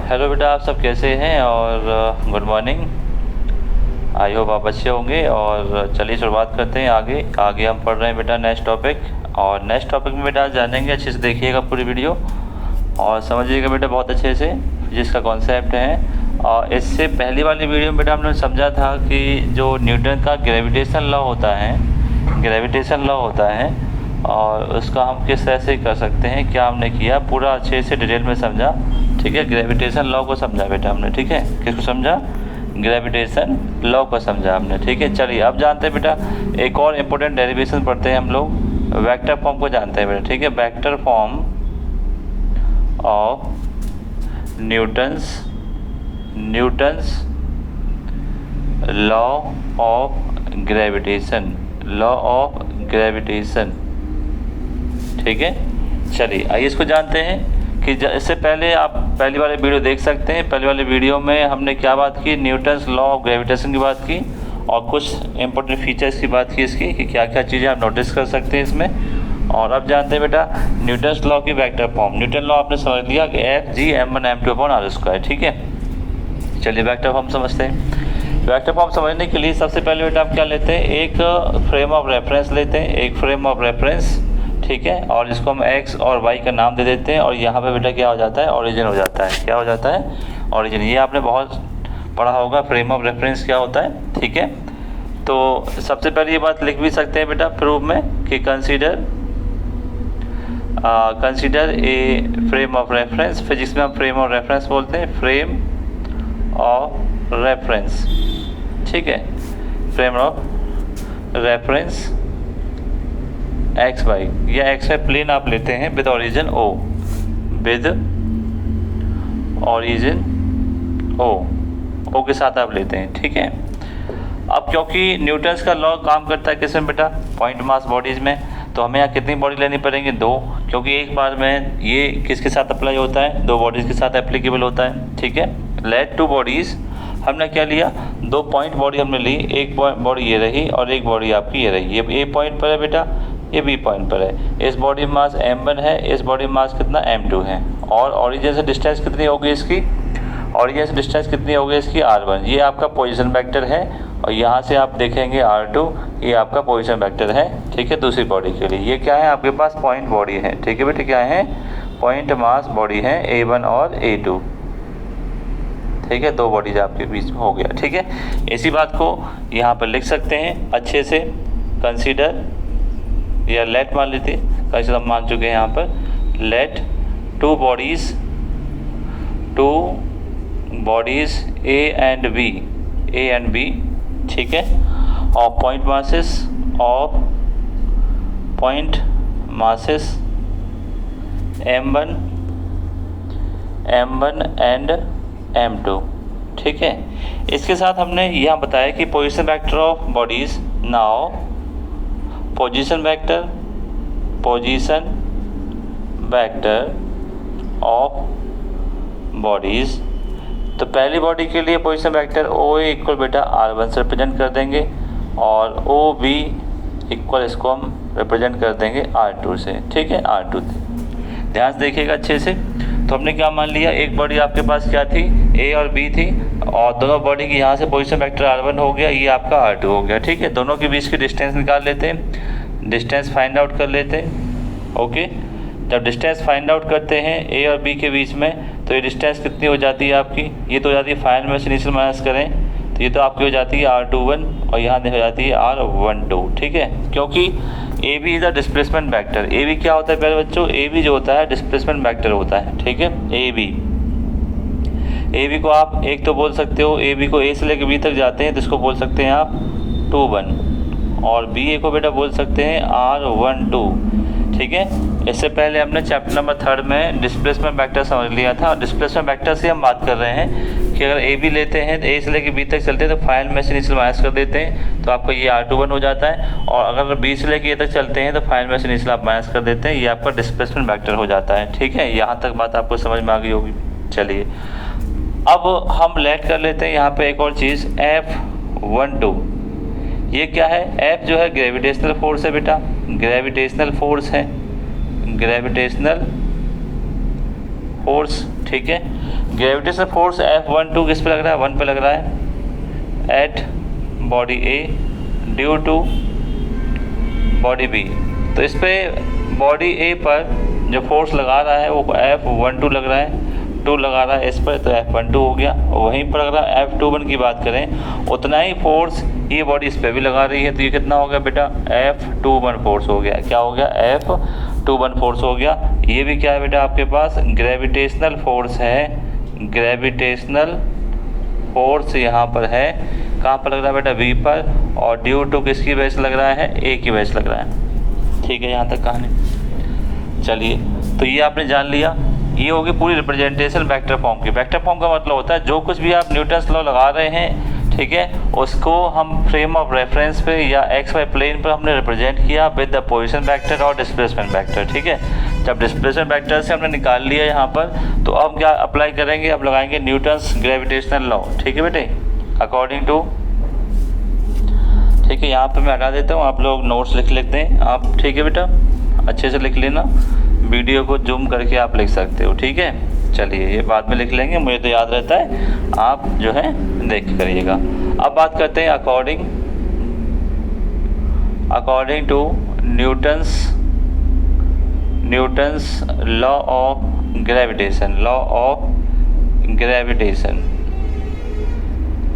Hello बेटा, आप सब कैसे हैं? और गुड मॉर्निंग। आई होप आप अच्छे होंगे। और चलिए शुरुआत करते हैं। आगे हम पढ़ रहे हैं बेटा नेक्स्ट टॉपिक। और नेक्स्ट टॉपिक में बेटा जानेंगे, अच्छे से देखिएगा पूरी वीडियो और समझिएगा बेटा बहुत अच्छे से जिसका कॉन्सेप्ट है। और इससे पहली वाली वीडियो में बेटा हमने समझा था कि जो न्यूटन का ग्रेविटेशन लॉ होता है और उसका हम किस तरह से कर सकते हैं, क्या हमने किया, पूरा अच्छे से डिटेल में समझा। ठीक है, ग्रेविटेशन लॉ को समझा बेटा हमने। ठीक है, किसको समझा? ग्रेविटेशन लॉ को समझा हमने। ठीक है, चलिए अब जानते हैं बेटा एक और इम्पोर्टेंट डेरिवेशन पढ़ते हैं हम लोग। वेक्टर फॉर्म को जानते हैं बेटा। ठीक है, vector form of Newton's law of gravitation. ठीक है, चलिए आइए इसको जानते हैं कि इससे पहले आप पहली वाली वीडियो देख सकते हैं। पहली वाली वीडियो में हमने क्या बात की? न्यूटन्स लॉ ऑफ ग्रेविटेशन की बात की और कुछ इंपॉर्टेंट फीचर्स की बात की इसकी, कि क्या क्या चीज़ें आप नोटिस कर सकते हैं इसमें। और अब जानते हैं बेटा न्यूटन्स लॉ की वेक्टर फॉर्म। न्यूटन लॉ आपने समझ लिया कि Fg(m1m2/r²). ठीक है, चलिए वेक्टर फॉर्म समझते हैं। वेक्टर फॉर्म समझने के लिए सबसे पहले बेटा आप क्या लेते हैं? एक फ्रेम ऑफ रेफरेंस लेते हैं, एक फ्रेम ऑफ रेफरेंस। ठीक है, और इसको हम x और y का नाम दे देते हैं और यहाँ पे बेटा क्या हो जाता है? ओरिजिन हो जाता है। क्या हो जाता है? ओरिजिन। ये आपने बहुत पढ़ा होगा फ्रेम ऑफ रेफरेंस क्या होता है। ठीक है, तो सबसे पहले ये बात लिख भी सकते हैं बेटा प्रूफ में कि consider a frame of reference. Physics में हम फ्रेम ऑफ रेफरेंस बोलते हैं, फ्रेम ऑफ रेफरेंस। ठीक है, frame of reference X Y या एक्स वाई प्लेन आप लेते हैं विद ओरिजिन ओ के साथ आप लेते हैं। ठीक है, अब क्योंकि न्यूटन्स का लॉ काम करता है किसमें बेटा? पॉइंट मास बॉडीज़ में। तो हमें यहाँ कितनी बॉडी लेनी पड़ेंगी? 2, क्योंकि एक बार में ये किसके साथ अप्लाई होता है? 2 बॉडीज़ के साथ एप्लीकेबल होता है। ठीक है, लेट 2 बॉडीज़ हमने क्या लिया? 2 पॉइंट बॉडी हमने ली। एक बॉडी ये रही और एक बॉडी आपकी ये रही। ये ए पॉइंट पर है बेटा, ये बी पॉइंट पर है। इस बॉडी मास m1 है, इस बॉडी मास कितना? m2 है। और ओरिजिन से डिस्टेंस कितनी होगी इसकी? ओरिजिन से डिस्टेंस कितनी होगी इसकी? r1। ये आपका पोजीशन वेक्टर है और यहाँ से आप देखेंगे r2, ये आपका पोजीशन वेक्टर है। ठीक है, दूसरी बॉडी के लिए ये क्या है? आपके पास पॉइंट बॉडी है। ठीक है बेटा, क्या है? पॉइंट मास बॉडी है, a1 और a2। ठीक है, 2 बॉडीज आपके बीच में हो गया। ठीक है, इसी बात को यहाँ पर लिख सकते हैं अच्छे से। कंसीडर या लेट मान लेते, कैसे हम मान चुके हैं यहाँ पर। Let 2 bodies A and B. ठीक है, और point masses m1 and m2। ठीक है, इसके साथ हमने यहाँ बताया कि position vector of bodies. Now position vector of bodies. तो पहली बॉडी के लिए पोजीशन वेक्टर OA इक्वल बेटा r1 से रिप्रेजेंट कर देंगे और OB इक्वल इसको हम रिप्रेजेंट कर देंगे r2 से। ठीक है, r2 से ध्यान से देखिएगा अच्छे से। तो हमने क्या मान लिया? एक बॉडी आपके पास क्या थी? A और B थी और दोनों बॉडी की यहाँ से पोजीशन वेक्टर r1 हो गया, ये आपका r2 हो गया। ठीक है, दोनों के बीच की डिस्टेंस निकाल लेते हैं, डिस्टेंस फाइंड आउट कर लेते हैं। ओके, जब डिस्टेंस फाइंड आउट करते हैं A और B के बीच में, तो ये डिस्टेंस कितनी हो जाती है आपकी? ये तो हो जाती है फाइनल में से इनिशियल माइनस करें तो ये तो आपकी हो जाती है r21 और यहाँ हो जाती है r12। ठीक है, क्योंकि AB is a displacement vector. AB क्या होता है प्यारे बच्चों? AB जो होता है डिस्प्लेसमेंट वेक्टर होता है। ठीक है, AB को आप एक तो बोल सकते हो, AB को A से लेकर B तक जाते हैं तो इसको बोल सकते हैं आप 21 और BA को बेटा बोल सकते हैं r12। ठीक है, इससे पहले हमने चैप्टर नंबर 3 में डिस्प्लेसमेंट वेक्टर समझ लिया था। डिस्प्लेसमेंट वेक्टर से हम बात कर रहे हैं कि अगर AB लेते हैं तो A से लेकर B तक चलते हैं तो फाइनल में से इनिशियल माइनस कर देते हैं तो आपका ये r21 हो जाता है। और अगर B से लेकर A तक चलते हैं तो फाइनल में से इनिशियल आप माइनस कर देते हैं, ये आपका डिस्प्लेसमेंट वेक्टर हो जाता है। ठीक है, यहाँ तक बात आपको समझ में आ गई होगी। चलिए अब हम लेट कर लेते हैं यहाँ पे एक और चीज़, F12। ये क्या है? F जो है ग्रेविटेशनल फोर्स है बेटा, ग्रेविटेशनल फोर्स। ठीक है, ग्रेविटेशनल फोर्स F12 किस पे लग रहा है, 1 पे लग रहा है, at body A due to body B. तो इस पे बॉडी ए पर जो फोर्स लगा रहा है वो F12 लग रहा है, 2 लगा रहा है इस पर, तो F12 हो गया। वहीं पर अगर F21 की बात करें उतना ही फोर्स ये बॉडी इस पर भी लगा रही है, तो ये कितना हो गया बेटा, F21 फोर्स हो गया। क्या हो गया, F21 फोर्स हो गया। ये भी क्या है बेटा आपके पास, ग्रेविटेशनल फोर्स है। ग्रेविटेशनल फोर्स यहाँ पर है, कहाँ पर लग रहा है बेटा, V पर, और ड्यू टू किसकी वजह से लग रहा है, A की वजह से लग रहा है। ठीक है, यहाँ तक कहानी। चलिए, तो ये आपने जान लिया, ये होगी पूरी रिप्रेजेंटेशन वेक्टर फॉर्म की। वेक्टर फॉर्म का मतलब होता है जो कुछ भी आप न्यूटन्स लॉ लगा रहे हैं, ठीक है, उसको हम फ्रेम ऑफ रेफरेंस पे या एक्स वाई प्लेन पर हमने रिप्रेजेंट किया विद द पोजीशन वेक्टर और डिस्प्लेसमेंट वेक्टर। ठीक है, जब डिस्प्लेसमेंट वेक्टर से हमने निकाल लिया यहाँ पर, तो अब क्या अप्लाई करेंगे, अब लगाएंगे न्यूटन्स ग्रेविटेशनल लॉ। ठीक है बेटे, अकॉर्डिंग टू, ठीक है, यहाँ पे मैं हटा देता हूँ, आप लोग नोट्स लिख लेते हैं आप। ठीक है बेटा, अच्छे से लिख लेना, वीडियो को जूम करके आप लिख सकते हो। ठीक है, चलिए ये बाद में लिख लेंगे, मुझे तो याद रहता है, आप जो है देख करिएगा। अब बात करते हैं according to Newton's law of gravitation.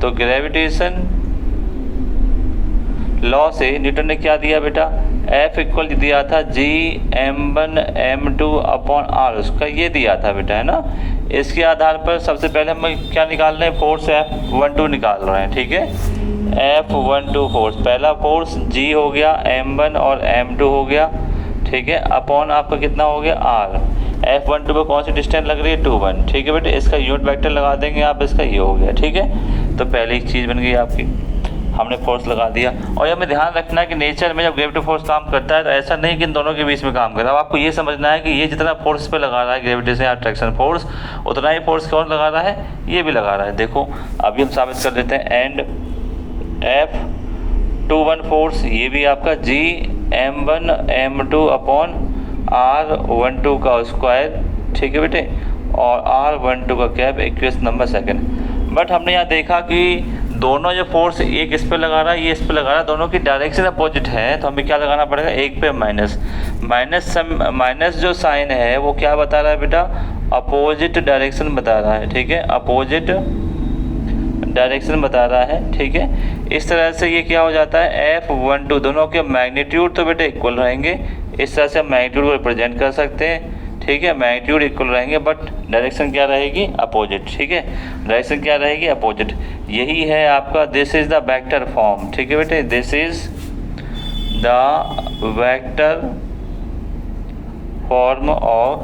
तो ग्रेविटेशन लॉ से न्यूटन ने क्या दिया बेटा, F इक्वल दिया था G m1m2/r, उसका ये दिया था बेटा, है ना। इसके आधार पर सबसे पहले हम क्या निकाल रहे हैं, फोर्स F12 निकाल रहे हैं। ठीक है, F12 फोर्स, पहला फोर्स G हो गया, m1 और m2 हो गया। ठीक है, अपॉन आपका कितना हो गया, r। F12 पर कौन सी डिस्टेंस लग रही है, 21। ठीक है बेटे, इसका यूनिट वेक्टर लगा देंगे आप, इसका ये हो गया। ठीक है, तो पहली चीज़ बन गई आपकी, हमने फोर्स लगा दिया। और ये हमें ध्यान रखना है कि नेचर में जब ग्रेविटी फोर्स काम करता है तो ऐसा नहीं कि इन दोनों के बीच में काम करे। अब आपको ये समझना है कि ये जितना फोर्स पे लगा रहा है ग्रेविटेशन या अट्रैक्शन फोर्स, उतना ही फोर्स कौन लगा रहा है, ये भी लगा रहा है। देखो अभी हम साबित कर देते हैं, एंड F21 फोर्स, ये भी आपका G m1m2/r12 का स्क्वायर। ठीक है बेटे, और R12 का cap equation number second. But हमने यहाँ देखा कि दोनों जो फोर्स, एक इस पे लगा रहा है, ये इस पे लगा रहा है, दोनों की डायरेक्शन अपोजिट है, तो हमें क्या लगाना पड़ेगा, एक पे माइनस जो साइन है वो क्या बता रहा है बेटा, अपोजिट डायरेक्शन बता रहा है। ठीक है, अपोजिट डायरेक्शन बता रहा है। ठीक है, इस तरह से ये क्या हो जाता है, F12 दोनों के मैग्नीट्यूड तो बेटे इक्वल रहेंगे, इस तरह से हम मैग्नीट्यूड को रिप्रेजेंट कर सकते हैं। ठीक है, मैग्नीट्यूड इक्वल रहेंगे बट डायरेक्शन क्या रहेगी, अपोजिट। ठीक है, डायरेक्शन क्या रहेगी, अपोजिट। यही है आपका, this is the vector form. ठीक है बेटे, this is the vector form of,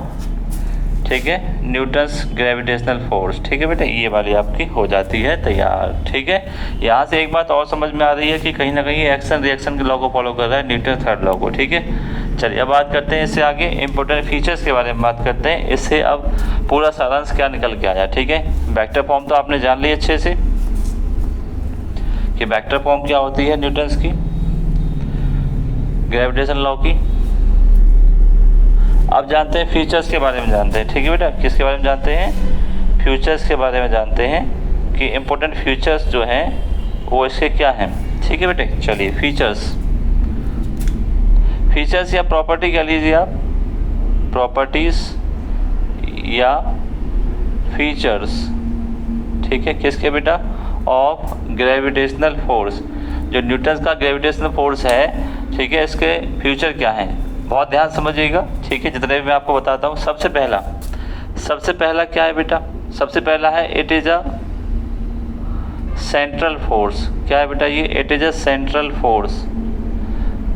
ठीक है, न्यूटन्स ग्रेविटेशनल फोर्स। ठीक है बेटे, ये वाली आपकी हो जाती है तैयार। ठीक है, यहाँ से एक बात और समझ में आ रही है कि कहीं ना कहीं एक्शन रिएक्शन के लॉ को फॉलो कर रहा है, न्यूटन थर्ड लॉ को। ठीक है, चलिए अब बात करते हैं इससे आगे इंपॉर्टेंट फीचर्स के बारे में बात करते हैं। इससे अब पूरा सारांश क्या निकल के आया। ठीक है, वेक्टर फॉर्म तो आपने जान ली अच्छे से कि वेक्टर फॉर्म क्या होती है न्यूटन्स की ग्रेविटेशन लॉ की। अब जानते हैं फीचर्स के बारे में जानते हैं। ठीक है बेटा, किसके बारे में जानते हैं, फ्यूचर्स के बारे में जानते हैं कि इम्पोर्टेंट फीचर्स जो हैं वो इसके क्या हैं। ठीक है बेटे, चलिए फीचर्स या प्रॉपर्टी कह लीजिए आप, प्रॉपर्टीज या फीचर्स। ठीक है, किसके बेटा, ऑफ ग्रेविटेशनल फोर्स, जो न्यूटन का ग्रेविटेशनल फोर्स है। ठीक है, इसके फ्यूचर क्या हैं, बहुत ध्यान समझिएगा। ठीक है, जितने भी मैं आपको बताता हूँ, सबसे पहला क्या है बेटा, सबसे पहला है it is a central force. क्या है बेटा ये, it is a central force,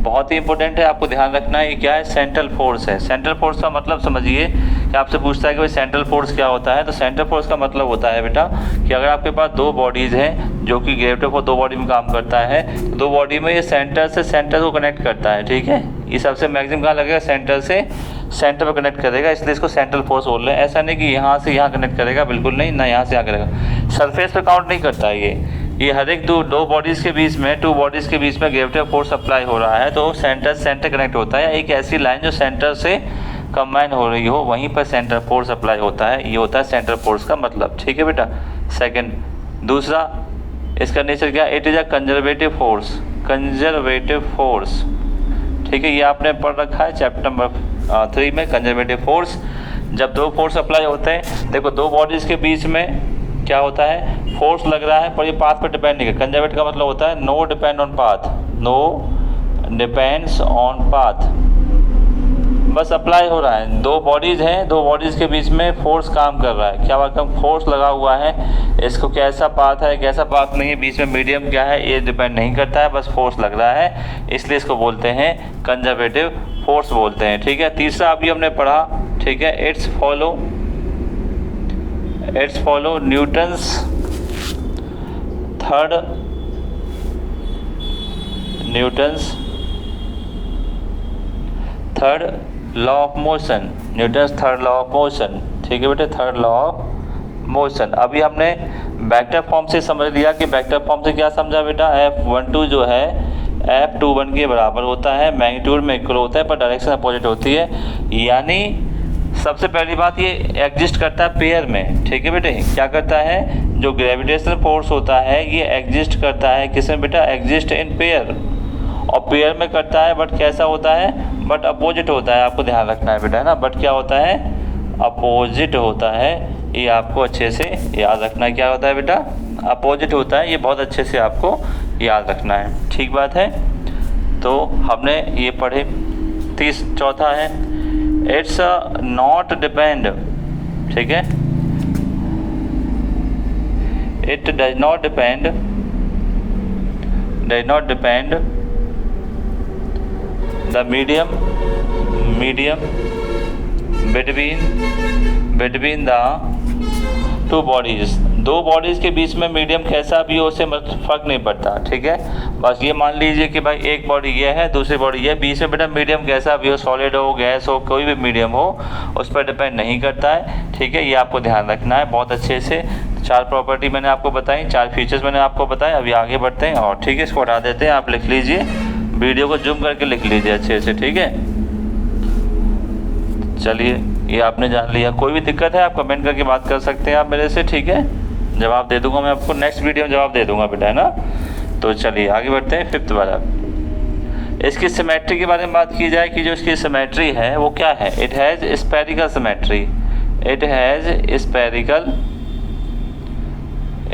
बहुत ही इंपॉर्टेंट है, आपको ध्यान रखना है। ये क्या है, सेंट्रल फोर्स है। सेंट्रल फोर्स का मतलब समझिए कि आपसे पूछता है कि भाई सेंट्रल फोर्स क्या होता है, तो सेंट्रल फोर्स का मतलब होता है बेटा कि अगर आपके पास दो बॉडीज़ हैं जो कि ग्रेविटी फोर्स दो बॉडी में काम करता है, तो दो बॉडी में ये सेंटर से सेंटर को कनेक्ट करता है। ठीक है, ये सबसे मैक्सिमम कहाँ लगेगा, सेंटर से सेंटर पर कनेक्ट करेगा, इसलिए इसको सेंट्रल फोर्स बोल रहे हैं। ऐसा नहीं कि यहाँ से यहाँ कनेक्ट करेगा, बिल्कुल नहीं, ना यहाँ से यहाँ करेगा, सरफेस पर काउंट नहीं करता है ये हर एक दो बॉडीज़ के बीच में, टू बॉडीज़ के बीच में ग्रेविटी फोर्स अप्लाई हो रहा है, तो सेंटर कनेक्ट होता है। एक ऐसी लाइन जो सेंटर से कंबाइन हो रही हो वहीं पर सेंटर फोर्स अप्लाई होता है, ये होता है सेंटर फोर्स का मतलब। ठीक है बेटा। सेकंड, दूसरा इसका नेचर क्या, it is a conservative force, conservative force. ठीक है, ये आपने पढ़ रखा है चैप्टर नंबर 3 में, कंजर्वेटिव फोर्स। जब दो फोर्स अप्लाई होते हैं, देखो दो बॉडीज़ के बीच में क्या होता है, फोर्स लग रहा है पर ये पाथ पर डिपेंड नहीं है। कंजर्वेटिव का मतलब होता है no depend on path, no depends on path, बस अप्लाई हो रहा है। दो बॉडीज़ हैं, दो बॉडीज़ के बीच में फोर्स काम कर रहा है, क्या मतलब फोर्स लगा हुआ है, इसको कैसा पाथ है कैसा पाथ नहीं है, बीच में मीडियम क्या है, ये डिपेंड नहीं करता है, बस फोर्स लग रहा है, इसलिए इसको बोलते हैं कंजर्वेटिव फोर्स बोलते हैं। ठीक है। तीसरा अभी हमने पढ़ा, ठीक है, it's follow Newton's third law of motion, Newton's third law of motion. ठीक है बेटे, थर्ड लॉ ऑफ मोशन। अभी हमने वेक्टर फॉर्म से समझ लिया कि वेक्टर फॉर्म से क्या समझा बेटा, F12 जो है F21 के बराबर होता है, मैग्नीट्यूड में इक्वल होता है पर डायरेक्शन अपोजिट होती है। यानी सबसे पहली बात ये एग्जिस्ट करता है पेयर में। ठीक है बेटे, क्या करता है, जो ग्रेविटेशनल फोर्स होता है ये एग्जिस्ट करता है किसमें बेटा, एग्जिस्ट इन पेयर, और पेयर में करता है बट कैसा होता है, बट अपोजिट होता है। आपको ध्यान रखना है बेटा, है ना, बट क्या होता है, अपोजिट होता है। ये आपको अच्छे से याद रखना है, क्या होता है बेटा, अपोजिट होता है। ये बहुत अच्छे से आपको याद रखना है। ठीक बात है। तो हमने ये पढ़े। चौथा है इट्स नॉट डिपेंड, ठीक है, it does not depend the medium between the two bodies, दो बॉडीज़ के बीच में मीडियम कैसा भी हो उससे फ़र्क नहीं पड़ता। ठीक है, बस ये मान लीजिए कि भाई एक बॉडी ये है दूसरी बॉडी ये, बीच में बेटा मीडियम कैसा भी हो, सॉलिड हो गैस हो कोई भी मीडियम हो उस पर डिपेंड नहीं करता है। ठीक है, ये आपको ध्यान रखना है बहुत अच्छे से। 4 प्रॉपर्टी मैंने आपको बताई, 4 फीचर्स मैंने आपको बताए। अभी आगे बढ़ते हैं और ठीक है, इसको हटा देते हैं, आप लिख लीजिए, वीडियो को जूम करके लिख लीजिए अच्छे से। ठीक है, चलिए ये आपने जान लिया। कोई भी दिक्कत है आप कमेंट करके बात कर सकते हैं आप मेरे से। ठीक है, जवाब दे दूंगा मैं आपको, नेक्स्ट वीडियो में जवाब दे दूंगा बेटा, है ना। तो चलिए आगे बढ़ते हैं। 5th वाला, इसकी सिमेट्री के बारे में बात की जाए कि जो इसकी सिमेट्री है वो क्या है, it has spherical symmetry, it has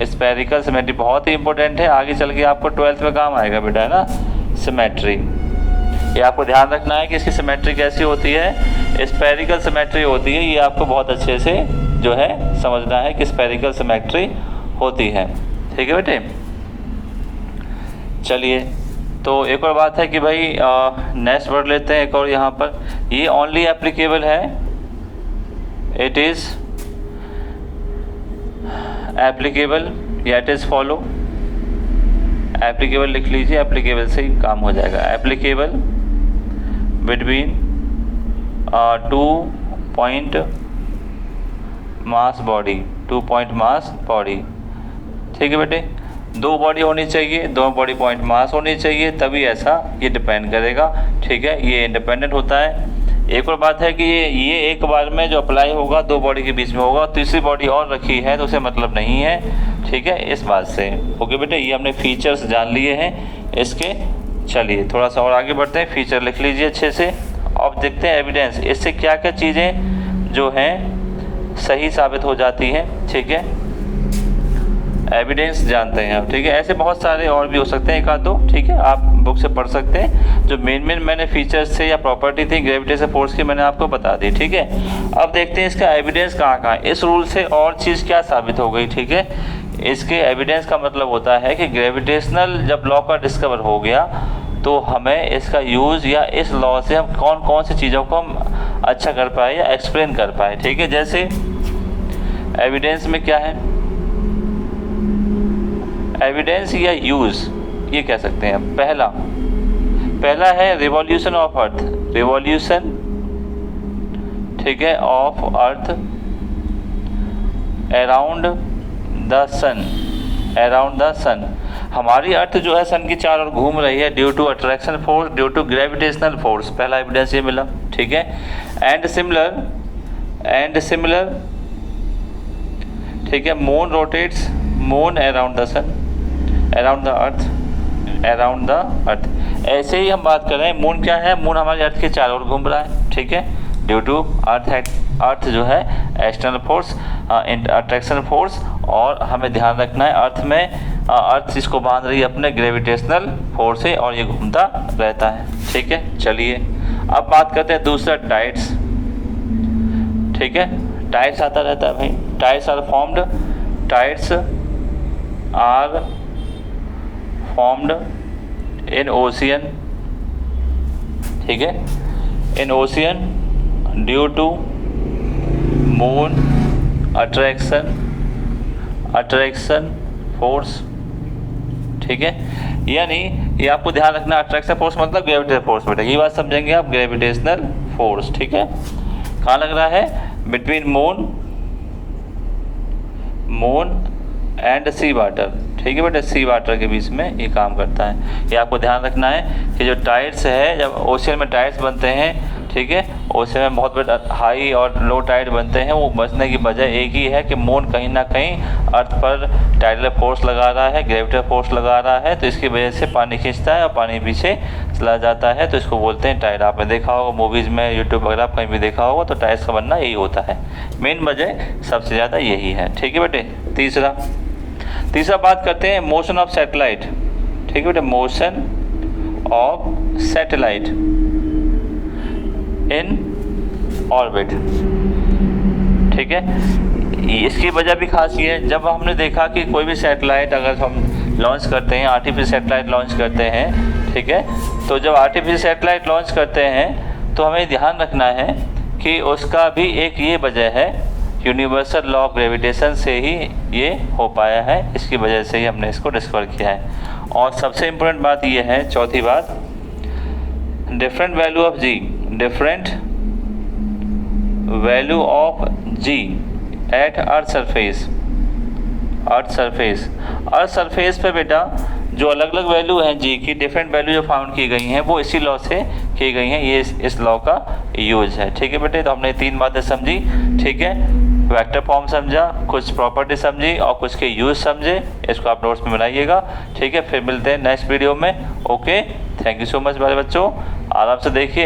spherical symmetry बहुत ही इंपॉर्टेंट है, आगे चल के आपको 12th में काम आएगा बेटा, है ना, सिमेट्री। ये आपको ध्यान रखना है कि इसकी सिमेट्री कैसी होती है, स्फेरिकल सिमेट्री होती है। ये आपको बहुत अच्छे से जो है समझना है कि स्फेरिकल सिमेट्री होती है। ठीक है बेटे, चलिए तो एक और बात है कि भाई नेक्स्ट वर्ड लेते हैं एक और। यहाँ पर ये ओनली एप्लीकेबल है, इट इज़ एप्लीकेबल या इट इज़ फॉलो, एप्लीकेबल लिख लीजिए, एप्लीकेबल से ही काम हो जाएगा। Applicable between 2 point mass body, 2 point mass body. ठीक है बेटे, दो बॉडी होनी चाहिए, दो बॉडी पॉइंट मास होनी चाहिए, तभी ऐसा ये डिपेंड करेगा। ठीक है, ये इंडिपेंडेंट होता है। एक और बात है कि ये एक बार में जो अप्लाई होगा दो बॉडी के बीच में होगा, तीसरी बॉडी और रखी है तो उसे मतलब नहीं है। ठीक है, इस बात से। ओके बेटे, ये हमने फीचर्स जान लिए हैं इसके। चलिए थोड़ा सा और आगे बढ़ते हैं, फीचर लिख लीजिए अच्छे से। अब देखते हैं एविडेंस, इससे क्या क्या चीज़ें जो हैं सही साबित हो जाती हैं। ठीक है, एविडेंस जानते हैं अब। ठीक है, ऐसे बहुत सारे और भी हो सकते हैं, एक आध दो। ठीक है, आप बुक से पढ़ सकते हैं। जो मेन मैंने फीचर्स थे या प्रॉपर्टी थी ग्रेविटेशनल फोर्स की मैंने आपको बता दी। ठीक है, अब देखते हैं इसका एविडेंस कहाँ कहाँ है। इस रूल से और चीज़ क्या साबित हो गई। ठीक है, इसके एविडेंस का मतलब होता है कि ग्रेविटेशनल जब लॉ का डिस्कवर हो गया तो हमें इसका यूज़ या इस लॉ से हम कौन कौन सी चीज़ों को हम अच्छा कर पाए या एक्सप्लेन कर पाए। ठीक है, जैसे एविडेंस में क्या है, एविडेंस या यूज़ ये कह सकते हैं। पहला है रिवॉल्यूशन ऑफ अर्थ, रिवॉल्यूशन, ठीक है, of earth around the sun, around the sun. हमारी अर्थ जो है सन की चार ओर घूम रही है due to attraction force, due to gravitational force, पहला एविडेंस ये मिला, ठीक है। एंड सिमिलर, ठीक है, moon rotates, moon around the sun, around the earth. ऐसे ही हम बात कर रहे हैं, मून क्या है, मून हमारी अर्थ के चारों ओर घूम रहा है, ठीक है, ड्यू टू अर्थ जो है एक्सटर्नल फोर्स, अट्रैक्शन फोर्स, और हमें ध्यान रखना है अर्थ में अर्थ इसको बांध रही है अपने ग्रेविटेशनल फोर्स से और ये घूमता रहता है, ठीक है। चलिए अब बात करते हैं दूसरा, टाइड्स, ठीक है। टाइड्स आता रहता है भाई, tides are formed in ocean, ठीक है, in ocean due to moon attraction force, ठीक है। यानी ये आपको ध्यान रखना, अट्रैक्शन फोर्स मतलब ग्रेविटेशनल फोर्स बेटा, ये बात समझेंगे आप, ग्रेविटेशनल फोर्स, ठीक है। कहाँ लग रहा है, between moon and sea water, ठीक है बेटा, सी वाटर के बीच में ये काम करता है। ये आपको ध्यान रखना है कि जो टाइड्स है, जब ओशियन में टाइड्स बनते हैं, ठीक है, ओशियन में बहुत बड़ा हाई और लो टाइड बनते हैं, वो बचने की वजह एक ही है कि मून कहीं ना कहीं अर्थ पर टाइडल फोर्स लगा रहा है, ग्रेविटेशनल फोर्स लगा रहा है, तो इसकी वजह से पानी खींचता है और पानी पीछे चला जाता है, तो इसको बोलते हैं टाइड। आपने देखा होगा मूवीज़ में, यूट्यूब वगैरह आप कहीं भी देखा होगा, तो टाइड्स का बनना यही होता है, मेन वजह सबसे ज़्यादा यही है, ठीक है बेटे। तीसरा बात करते हैं मोशन ऑफ सैटेलाइट, ठीक है बेटे, motion of satellite in orbit, ठीक है। इसकी वजह भी खास ये है, जब हमने देखा कि कोई भी सैटेलाइट अगर हम लॉन्च करते हैं, आर्टिफिशियल सैटेलाइट लॉन्च करते हैं, ठीक है, तो जब आर्टिफिशियल सैटेलाइट लॉन्च करते हैं तो हमें ध्यान रखना है कि उसका भी एक ये वजह है, यूनिवर्सल लॉ ऑफ ग्रेविटेशन से ही ये हो पाया है, इसकी वजह से ही हमने इसको डिस्कवर किया है। और सबसे इम्पोर्टेंट बात ये है, चौथी बात, different value of g at earth surface पे बेटा जो अलग अलग वैल्यू हैं जी की, डिफरेंट वैल्यू जो फाउंड की गई हैं वो इसी लॉ से की गई हैं, ये इस लॉ का यूज है, ठीक है बेटे। तो हमने 3 बातें समझी, ठीक है, वेक्टर फॉर्म समझा, कुछ प्रॉपर्टी समझी और कुछ के यूज समझे, इसको आप नोट्स में बनाइएगा, ठीक है। फिर मिलते हैं नेक्स्ट वीडियो में, okay, thank you so much मेरे बच्चों, आराम से देखिए।